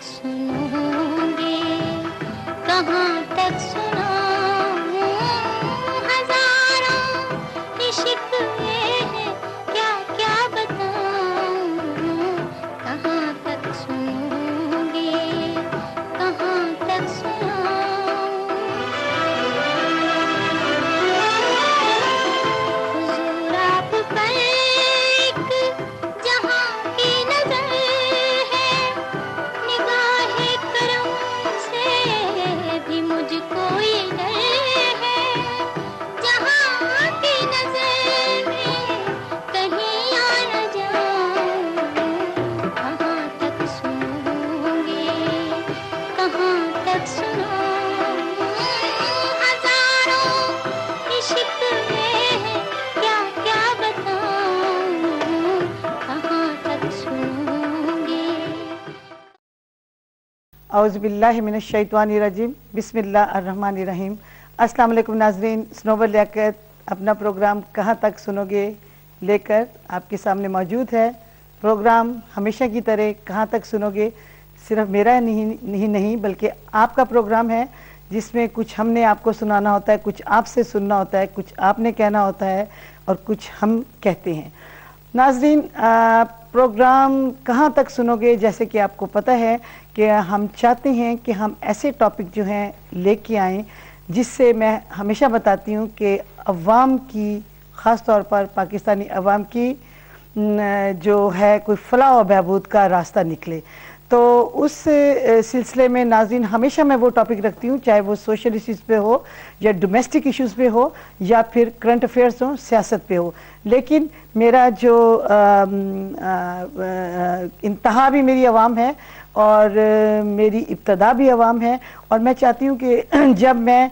तक सुनोगे, कहाँ तक सुनाऊं हजारों शिकवे हैं, क्या क्या बताऊं, कहाँ तक सुनोगे, कहाँ तक सुनाऊं। हुजूर आप पर एक जहां की नजर है, निगाहे करम से भी मुझको ये डर है, जहां की नजर में कहीं आ न जाऊं, कहाँ तक सुनोगे, कहाँ तक सुनाऊं हजारों शिकवे हैं, क्या क्या बताऊं, कहाँ तक सुनोगे। औज़ुबिल्लाहिमिनश्शैतानिर्रजीम, बिस्मिल्लाहिर्रहमानिर्रहीम। अस्सलाम वालेकुम नाज़रीन, स्नोबर लियाकत अपना प्रोग्राम कहाँ तक सुनोगे लेकर आपके सामने मौजूद है। प्रोग्राम हमेशा की तरह कहाँ तक सुनोगे सिर्फ मेरा नहीं बल्कि आपका प्रोग्राम है, जिसमें कुछ हमने आपको सुनाना होता है, कुछ आपसे सुनना होता है, कुछ आपने कहना होता है और कुछ हम कहते हैं। नाज़रीन, प्रोग्राम कहाँ तक सुनोगे, जैसे कि आपको पता है कि हम चाहते हैं कि हम ऐसे टॉपिक जो हैं लेके आएँ जिससे मैं हमेशा बताती हूँ कि अवाम की, ख़ास तौर पर पाकिस्तानी अवाम की जो है कोई फलाह और बहबूद का रास्ता निकले। तो उस सिलसिले में नाज़रीन हमेशा मैं वो टॉपिक रखती हूँ, चाहे वो सोशल इश्यूज़ पे हो या डोमेस्टिक इश्यूज़ पे हो या फिर करंट अफेयर्स हो, सियासत पे हो। लेकिन मेरा जो इंतहा भी मेरी आवाम है और मेरी इब्तदा भी आवाम है, और मैं चाहती हूँ कि जब मैं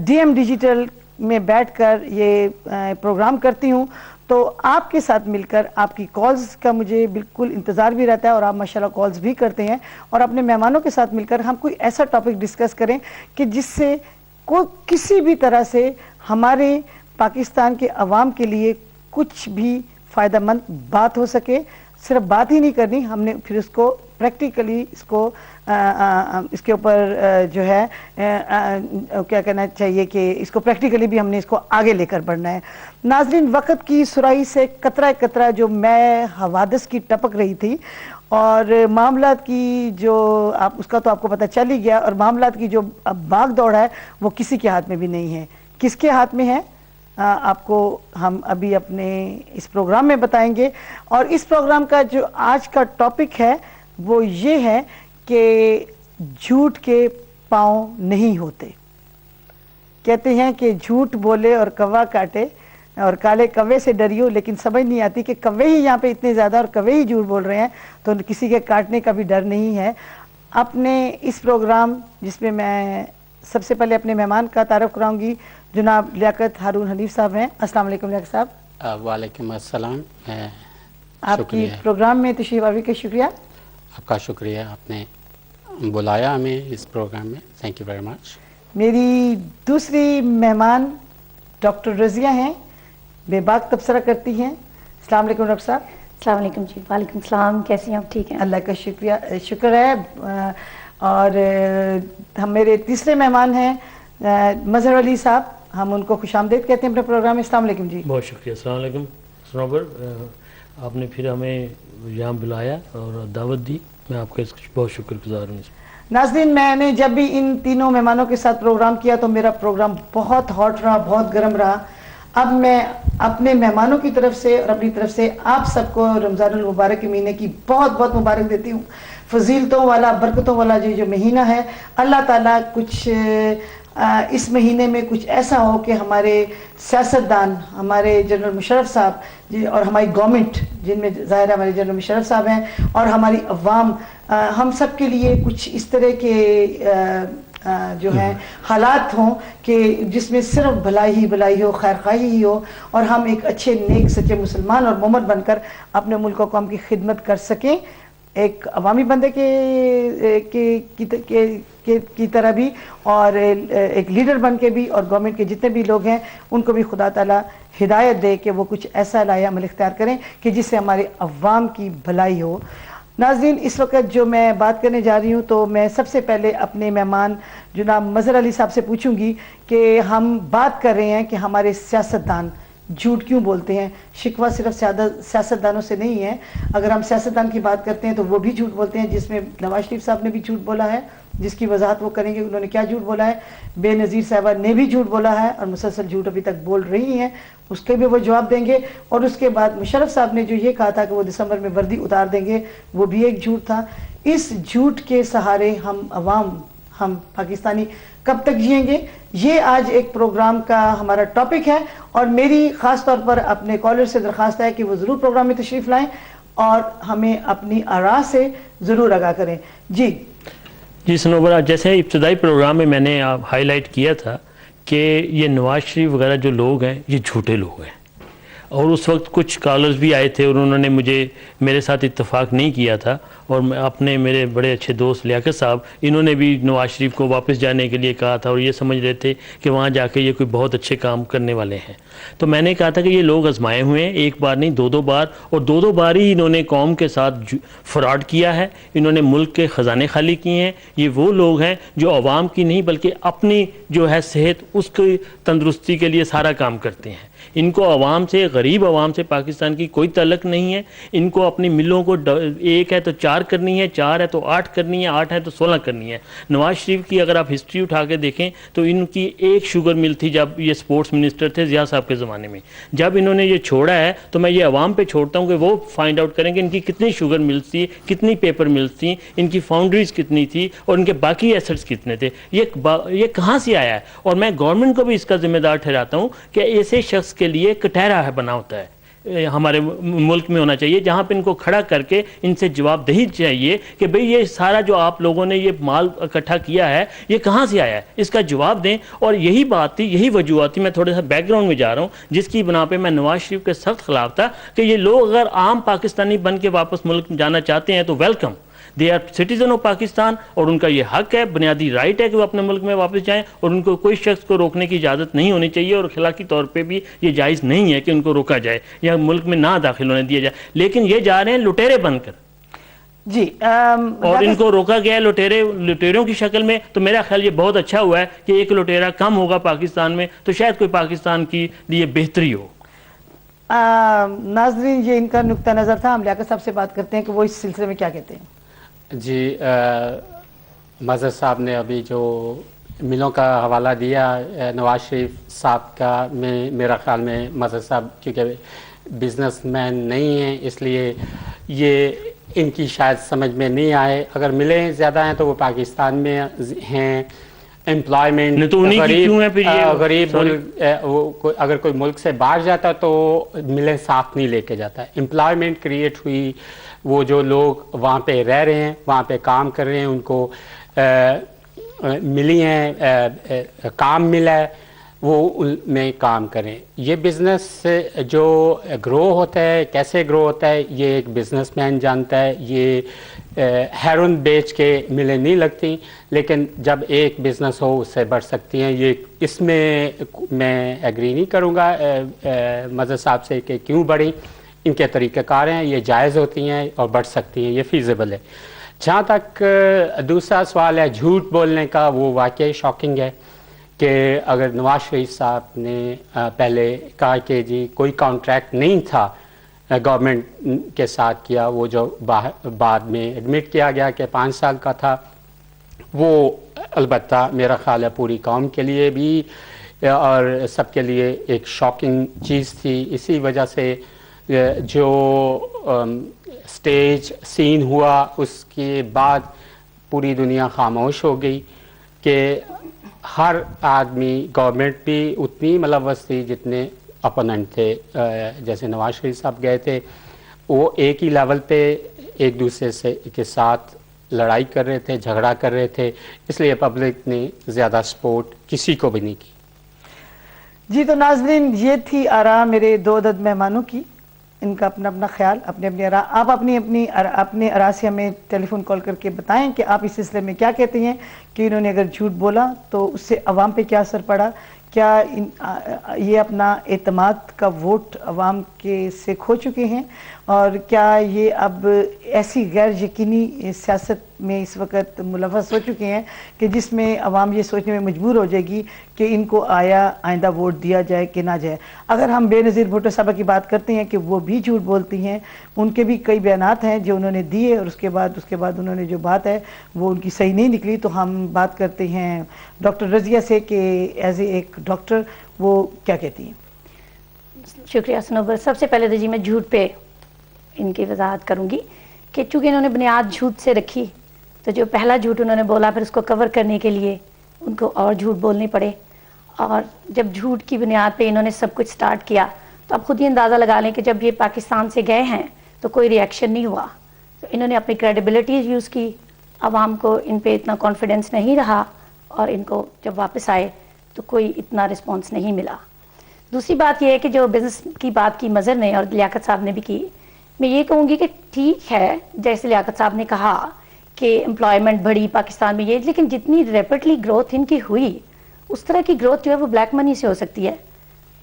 DM डिजिटल में बैठकर ये प्रोग्राम करती हूँ तो आपके साथ मिलकर आपकी कॉल्स का मुझे बिल्कुल इंतज़ार भी रहता है, और आप माशाल्लाह कॉल्स भी करते हैं, और अपने मेहमानों के साथ मिलकर हम कोई ऐसा टॉपिक डिस्कस करें कि जिससे कोई किसी भी तरह से हमारे पाकिस्तान के अवाम के लिए कुछ भी फ़ायदेमंद बात हो सके। सिर्फ बात ही नहीं करनी, हमने फिर उसको प्रैक्टिकली इसको इसके ऊपर जो है क्या कहना चाहिए कि इसको प्रैक्टिकली भी हमने इसको आगे लेकर बढ़ना है। नाज़रीन, वक़्त की सुराही से कतरा कतरा जो मैं हवादिस की टपक रही थी, और मामलात की जो आप उसका तो आपको पता चल ही गया, और मामलात की जो अब भाग दौड़ है वो किसी के हाथ में भी नहीं है। किसके हाथ में है आपको हम अभी अपने इस प्रोग्राम में बताएंगे। और इस प्रोग्राम का जो आज का टॉपिक है वो ये है कि झूठ के पाँव नहीं होते। कहते हैं कि झूठ बोले और कौवा काटे, और काले कौवे से डरियो, लेकिन समझ नहीं आती कि कौवे ही यहाँ पे इतने ज़्यादा और कौवे ही झूठ बोल रहे हैं, तो किसी के काटने का भी डर नहीं है। अपने इस प्रोग्राम जिसमें मैं सबसे पहले अपने मेहमान का तारुफ कराऊंगी, जनाब लियाकत हारून हनीफ साहब हैं। अस्सलाम वालेकुम लियाकत साहब। वालेकुम अस्सलाम। आपकी प्रोग्राम में तशरीफ़ आने का शुक्रिया। आपका शुक्रिया, आपने बुलाया हमें इस प्रोग्राम में, थैंक यू वेरी मच। मेरी दूसरी मेहमान डॉक्टर रज़िया हैं, बेबाक तबसरा करती हैं। अस्सलाम वालेकुम डॉक्टर साहब। अस्सलाम वालेकुम जी। वालेकुम सलाम, कैसी हैं आप? ठीक हैं, अल्लाह का शुक्र है। और हम मेरे तीसरे मेहमान हैं मज़हर अली साहब, हम उनको खुशामदीद कहते हैं अपने प्रोग्राम में। अस्सलाम वालेकुम जी। बहुत शुक्रिया। अस्सलाम वालेकुम सनोबर, आपने फिर हमें यहाँ बुलाया और दावत दी, मैं आपका बहुत शुक्रगुजार हूँ। नाज़रीन, मैंने जब भी इन तीनों मेहमानों के साथ प्रोग्राम किया तो मेरा प्रोग्राम बहुत हॉट रहा, बहुत गर्म रहा। अब मैं अपने मेहमानों की तरफ से और अपनी तरफ से आप सबको रमज़ानुल मुबारक के महीने की बहुत बहुत मुबारक देती हूँ। फजीलतों वाला, बरकतों वाला जो महीना है, अल्लाह ताला कुछ इस महीने में कुछ ऐसा हो कि हमारे सियासतदान, हमारे जनरल मुशर्रफ साहब और हमारी गवर्नमेंट, जिनमें ज़ाहिर है हमारे जनरल मुशर्रफ साहब हैं, और हमारी अवाम, हम सब के लिए कुछ इस तरह के जो है हालात हों कि जिसमें सिर्फ भलाई ही भलाई हो, खैरखाही ही हो, और हम एक अच्छे नेक सच्चे मुसलमान और मोमन बनकर अपने मुल्क को कौम की खिदमत कर सकें, एक अवामी बंदे की तरह भी, और एक लीडर बन के भी, और गवर्नमेंट के जितने भी लोग हैं उनको भी खुदा ताला हिदायत दे कि वो कुछ ऐसा लाया अमल इख्तियार करें कि जिससे हमारे अवाम की भलाई हो। ناظرین، اس وقت جو میں بات کرنے جا رہی ہوں تو میں سب سے پہلے اپنے مہمان جناب مظہر علی صاحب سے پوچھوں گی کہ ہم بات کر رہے ہیں کہ ہمارے سیاستدان جھوٹ کیوں بولتے ہیں. شکوہ صرف سیاستدانوں سے نہیں ہے. اگر ہم سیاستدان کی بات کرتے ہیں تو وہ بھی جھوٹ بولتے ہیں، جس میں نواز شریف صاحب نے بھی جھوٹ بولا ہے، جس کی وضاحت وہ کریں گے انہوں نے کیا جھوٹ بولا ہے. بے نظیر صاحبہ نے بھی جھوٹ بولا ہے اور مسلسل جھوٹ ابھی تک بول رہی ہیں، اس کے بھی وہ جواب دیں گے. اور اس کے بعد مشرف صاحب نے جو یہ کہا تھا کہ وہ دسمبر میں وردی اتار دیں گے، وہ بھی ایک جھوٹ تھا. اس جھوٹ کے سہارے ہم عوام، ہم پاکستانی کب تک جئیں گے؟ یہ آج ایک پروگرام کا ہمارا ٹاپک ہے، اور میری خاص طور پر اپنے کالر سے درخواست ہے کہ وہ ضرور پروگرام میں تشریف لائیں اور ہمیں اپنی آراء سے ضرور آگاہ کریں. جی سنوبر، جیسے ابتدائی پروگرام میں نے ہائی لائٹ کیا تھا کہ یہ نواز شریف وغیرہ جو لوگ ہیں یہ جھوٹے لوگ ہیں، اور اس وقت کچھ کالرز بھی آئے تھے اور انہوں نے میرے ساتھ اتفاق نہیں کیا تھا، اور اپنے میرے بڑے اچھے دوست لیاقت صاحب، انہوں نے بھی نواز شریف کو واپس جانے کے لیے کہا تھا، اور یہ سمجھ رہے تھے کہ وہاں جا کے یہ کوئی بہت اچھے کام کرنے والے ہیں. تو میں نے کہا تھا کہ یہ لوگ آزمائے ہوئے ہیں، ایک بار نہیں دو بار، اور دو بار ہی انہوں نے قوم کے ساتھ فراڈ کیا ہے، انہوں نے ملک کے خزانے خالی کیے ہیں. یہ وہ لوگ ہیں جو عوام کی نہیں بلکہ اپنی جو ہے صحت، اس کی تندرستی کے لیے سارا کام کرتے ہیں. ان کو عوام سے، غریب عوام سے پاکستان کی کوئی تعلق نہیں ہے. ان کو اپنی ملوں کو 1 ہے تو 4 کرنی ہے، 4 ہے تو 8 کرنی ہے، 8 ہے تو 16 کرنی ہے. نواز شریف کی اگر آپ ہسٹری اٹھا کے دیکھیں تو ان کی 1 شوگر مل تھی جب یہ سپورٹس منسٹر تھے ضیاء صاحب کے زمانے میں. جب انہوں نے یہ چھوڑا ہے تو میں یہ عوام پہ چھوڑتا ہوں کہ وہ فائنڈ آؤٹ کریں کہ ان کی کتنی شوگر ملز تھی، کتنی پیپر ملز تھیں، ان کی فاؤنڈریز کتنی تھی، اور ان کے باقی ایسٹس کتنے تھے. یہ کہاں سے آیا ہے؟ اور میں گورنمنٹ کو بھی اس کا ذمہ دار ٹھہراتا ہوں کہ ایسے شخص کے لیے کٹہرا ہے بنا ہوتا ہے ہمارے ملک میں ہونا چاہیے، جہاں پہ ان کو کھڑا کر کے ان سے جواب دہی چاہیے کہ بھئی یہ سارا جو آپ لوگوں نے یہ مال اکٹھا کیا ہے یہ کہاں سے آیا ہے، اس کا جواب دیں. اور یہی بات تھی، یہی وجوہات تھی. میں تھوڑا سا بیک گراؤنڈ میں جا رہا ہوں جس کی بنا پہ میں نواز شریف کے سخت خلاف تھا کہ یہ لوگ اگر عام پاکستانی بن کے واپس ملک جانا چاہتے ہیں تو welcome, they are citizen of Pakistan, اور ان کا یہ حق ہے، بنیادی رائٹ ہے کہ وہ اپنے ملک میں واپس جائیں، اور ان کو کوئی شخص کو روکنے کی اجازت نہیں ہونی چاہیے، اور اخلاقی طور پہ بھی یہ جائز نہیں ہے کہ ان کو روکا جائے یا ملک میں نہ داخل ہونے دیا جائے. لیکن یہ جا رہے ہیں لٹیرے بن کر، اور ان کو روکا گیا ہے لٹیروں کی شکل میں. تو میرا خیال یہ بہت اچھا ہوا ہے کہ ایک لٹیرا کم ہوگا پاکستان میں، تو شاید کوئی پاکستان کی لیے بہتری ہو. ناظرین، یہ ان کا نقطہ نظر تھا. ہم لیاقت صاحب سے بات کرتے ہیں کہ وہ اس سلسلے میں کیا کہتے ہیں. جی، مظہر صاحب نے ابھی جو ملوں کا حوالہ دیا نواز شریف صاحب کا، میرا خیال میں مظہر صاحب کیونکہ بزنس مین نہیں ہیں اس لیے یہ ان کی شاید سمجھ میں نہیں آئے. اگر ملیں زیادہ ہیں تو وہ پاکستان میں ہیں. امپلائمنٹ غریب اگر کوئی ملک سے باہر جاتا تو ملیں ساتھ نہیں لے کے جاتا. امپلائمنٹ کریٹ ہوئی، وہ جو لوگ وہاں پہ رہ رہے ہیں، وہاں پہ کام کر رہے ہیں، ان کو ملی ہیں، کام ملا ہے، وہ ان میں کام کریں. یہ بزنس جو گرو ہوتا ہے، کیسے گرو ہوتا ہے، یہ ایک بزنس مین جانتا ہے. یہ ہیرون بیچ کے ملیں نہیں لگتی، لیکن جب ایک بزنس ہو اس سے بڑھ سکتی ہیں. یہ اس میں ایگری نہیں کروں گا مظہر صاحب سے کہ کیوں بڑھی. ان کے طریقہ کار ہیں، یہ جائز ہوتی ہیں اور بڑھ سکتی ہیں، یہ فیزیبل ہے. جہاں تک دوسرا سوال ہے جھوٹ بولنے کا، وہ واقعی شاکنگ ہے کہ اگر نواز شریف صاحب نے پہلے کہا کہ جی کوئی کانٹریکٹ نہیں تھا گورنمنٹ کے ساتھ کیا، وہ جو بعد میں ایڈمٹ کیا گیا کہ 5 سال کا تھا، وہ البتہ میرا خیال ہے پوری قوم کے لیے بھی اور سب کے لیے ایک شاکنگ چیز تھی. اسی وجہ سے جو سٹیج سین ہوا اس کے بعد پوری دنیا خاموش ہو گئی کہ ہر آدمی، گورنمنٹ بھی اتنی ملوث تھی جتنے اپوننٹ تھے. جیسے نواز شریف صاحب گئے تھے، وہ ایک ہی لیول پہ ایک دوسرے کے ساتھ لڑائی کر رہے تھے، جھگڑا کر رہے تھے، اس لیے پبلک نے زیادہ سپورٹ کسی کو بھی نہیں کی. جی تو ناظرین، یہ تھی آراء میرے 2 عدد مہمانوں کی، ان کا اپنا اپنا خیال، اپنی اپنی آراء. آپ اپنے آراء سے ہمیں ٹیلی فون کال کر کے بتائیں کہ آپ اس سلسلے میں کیا کہتے ہیں کہ انہوں نے اگر جھوٹ بولا تو اس سے عوام پہ کیا اثر پڑا، क्या ये अपना एतमाद का वोट अवाम के से खो चुके हैं, और क्या ये अब ऐसी गैर यकीनी सियासत में इस वक्त मुलव्वस हो चुके हैं कि जिसमें अवाम ये सोचने में मजबूर हो जाएगी कि इनको आइंदा वोट दिया जाए कि ना जाए। अगर हम बेनज़ीर भुट्टो साहबा की बात करते हैं कि वो भी झूठ बोलती हैं, उनके भी कई बयानात हैं जो उन्होंने दिए और उसके बाद उन्होंने जो बात है वो उनकी सही नहीं निकली। तो हम बात करते हैं डॉक्टर रज़िया से कि एज एक डॉक्टर वो क्या कहती हैं। शुक्रिया सनोबर। सबसे पहले तो जी मैं झूठ पे इनकी वजाहत करूंगी कि चूंकि इन्होंने बुनियाद झूठ से रखी, तो जो पहला झूठ उन्होंने बोला फिर उसको कवर करने के लिए उनको और झूठ बोलने पड़े, और जब झूठ की बुनियाद पे इन्होंने सब कुछ स्टार्ट किया तो आप खुद ही अंदाज़ा लगा लें कि जब ये पाकिस्तान से गए हैं तो कोई रिएक्शन नहीं हुआ। तो इन्होंने अपनी क्रेडिबिलिटी यूज़ की, आवाम को इन पे इतना कॉन्फिडेंस नहीं रहा, और इनको जब वापस आए तो कोई इतना रिस्पॉन्स नहीं मिला। दूसरी बात यह है कि जो बिज़नेस की बात की मज़हर ने और लियाकत साहब ने भी की, मैं ये कहूँगी कि ठीक है जैसे लियाकत साहब ने कहा कि एम्प्लॉयमेंट बढ़ी पाकिस्तान में ये, लेकिन जितनी रैपिडली ग्रोथ इनकी हुई उस तरह की ग्रोथ जो है वो ब्लैक मनी से हो सकती है।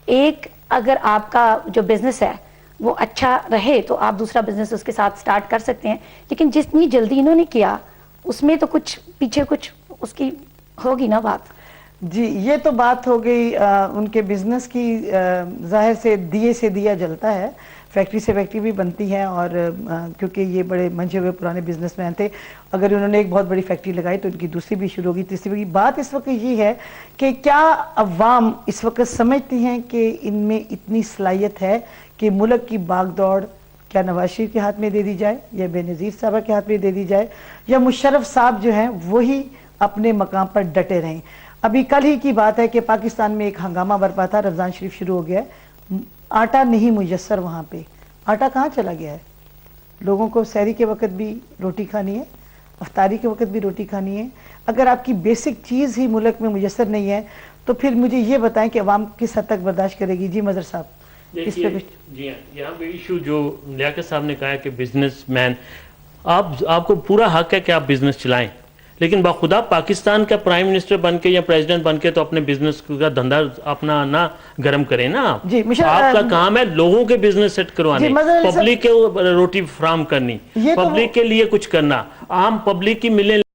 एक अगर आपका जो बिज़नेस है वो अच्छा रहे तो आप दूसरा बिज़नेस उसके साथ स्टार्ट कर सकते हैं, लेकिन जितनी जल्दी इन्होंने किया उसमें तो कुछ पीछे कुछ उसकी होगी ना बात। जी, ये तो बात हो गई उनके बिजनेस की। जाहिर से दिया जलता है, फैक्ट्री से फैक्ट्री भी बनती है, और क्योंकि ये बड़े मंझे हुए पुराने बिजनेसमैन थे, अगर उन्होंने एक बहुत बड़ी फैक्ट्री लगाई तो उनकी दूसरी भी शुरू होगी, तीसरी भी। बात इस वक्त ये है कि क्या अवाम इस वक्त समझती हैं कि इनमें इतनी सलाहियत है कि मुल्क की बागदौड़ क्या नवाज शरीफ के हाथ में दे दी जाए या बेनज़ीर साहबा के हाथ में दे दी जाए, या मुशर्रफ साहब जो हैं वही अपने मकाम पर डटे रहें। अभी कल ही की बात है कि पाकिस्तान में एक हंगामा बरपा था, रमज़ान शरीफ शुरू हो गया है, आटा नहीं मुयस्सर वहाँ पे। आटा कहाँ चला गया है? लोगों को सहरी के वक्त भी रोटी खानी है, अफ्तारी के वक्त भी रोटी खानी है। अगर आपकी बेसिक चीज़ ही मुल्क में मुयस्सर नहीं है तो फिर मुझे ये बताएं कि अवाम किस हद तक बर्दाश्त करेगी। जी मज़हर साहब, इस पे कुछ। जी हाँ, यहाँ पे इशू जो लियाकत साहब ने कहा है कि बिजनेसमैन आपको पूरा हक है कि आप बिजनेस चलाएं, लेकिन बाखुदा पाकिस्तान का प्राइम मिनिस्टर बन के या प्रेसिडेंट बन के तो अपने बिजनेस का धंधा अपना ना गर्म करें ना आप। जी, आपका काम है लोगों के बिजनेस सेट करवाने, पब्लिक के रोटी फ्राहम करनी, ये तो पब्लिक के लिए कुछ करना, आम पब्लिक की मिलें